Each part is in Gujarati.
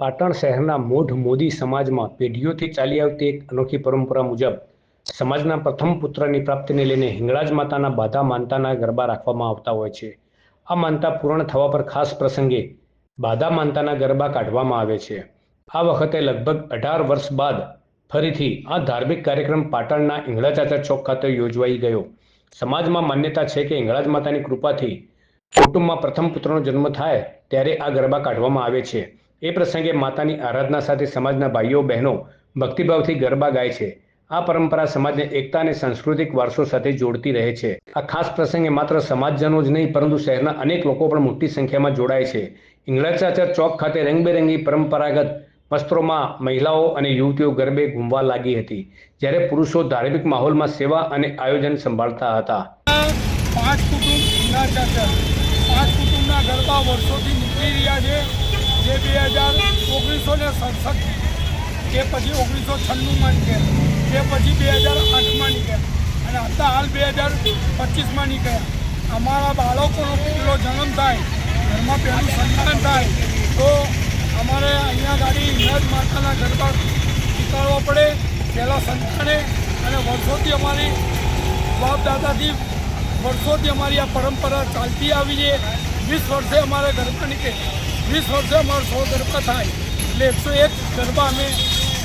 પાટણ શહેરના મોઢ મોદી સમાજમાં પેઢીઓથી ચાલી આવતી એક અનોખી પરંપરા મુજબ સમાજના પ્રથમ પુત્રની પ્રાપ્તિને લઈને હિંગળાજ માતાના બાધા માનતાના ગરબા રાખવામાં આવતા હોય છે. આ માનતા પૂર્ણ થવા પર ખાસ પ્રસંગે બાધા માનતાના ગરબા કાઢવામાં આવે છે. આ વખતે લગભગ 18 વર્ષ બાદ ફરીથી આ ધાર્મિક કાર્યક્રમ પાટણના હિંગળાચાચા ચોક ખાતે યોજવાઈ ગયો. સમાજમાં માન્યતા છે કે હિંગળાજ માતાની કૃપાથી કુટુંબમાં પ્રથમ પુત્રનો જન્મ થાય ત્યારે આ ગરબા કાઢવામાં આવે છે. એ પ્રસંગે માતાની આરાધના સાથે સમાજના ભાઈઓ બહેનો ભક્તિભાવથી ગરબા ગાય છે. આ પરંપરા સમાજને એકતા અને સાંસ્કૃતિક વારસો સાથે જોડતી રહે છે. આ ખાસ પ્રસંગે માત્ર સમાજજનો જ નહીં પરંતુ શહેરના અનેક લોકો પણ મોટી સંખ્યામાં જોડાય છે. હિંગળાચાચા ચોક ખાતે રંગબેરંગી પરંપરાગત વસ્ત્રોમાં મહિલાઓ અને યુવતીઓ ગરબે ઘૂમવા લાગી હતી, જ્યારે પુરુષો ધાર્મિક માહોલમાં સેવા અને આયોજન સંભાળતા હતા. પાંચ કુટુંબના ગરબા વર્ષોથી નીકળી રહ્યા છે. જે 2019-67 કે પછી 1996માં નીકળ્યા, કે પછી 2008માં નીકળ્યા અને અત્યારે હાલ 2025માં નીકળ્યા. અમારા બાળકોનો પહેલો જન્મ થાય, ઘરમાં પહેલું સંતાન થાય તો અમારે અહીંયા ગાડી હિંગળાજ માતાના ગરબા શીખવાડવા પડે પહેલાં સંતાને. અને વર્ષોથી અમારી બાપ દાદાથી વર્ષોથી અમારી આ પરંપરા ચાલતી આવી છે. 20 વર્ષે અમારે ગરબા નીકળે, 20 વર્ષે અમારે 100 ગરબા થાય એટલે 101 ગરબા અમે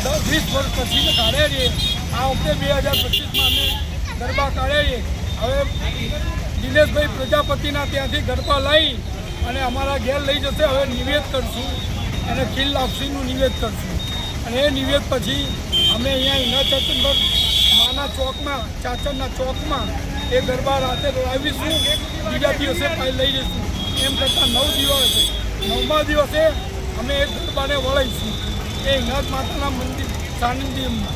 20 વર્ષ પછી કાઢ્યા છીએ. આ વખતે 2025માં અમે ગરબા કાઢ્યા છીએ. હવે દિનેશભાઈ પ્રજાપતિના ત્યાંથી ગરબા લઈ અને અમારા ઘેર લઈ જશે. હવે નિવેદ કરશું અને ખીલ લાપસીનું નિવેદ કરશું અને એ નિવેદ પછી અમે અહીંયા હિંગળાજ માના ચોકમાં, ચાચરના ચોકમાં એ ગરબા રાતે લાવીશું. બીજા દિવસે પાછી લઈ જઈશું. એમ કરતાં 9 દિવસ, 9મા દિવસે અમે એ ગરબાને વળાવીશું એ હિંગળાજ માતાના મંદિર સાનિધ્યમાં.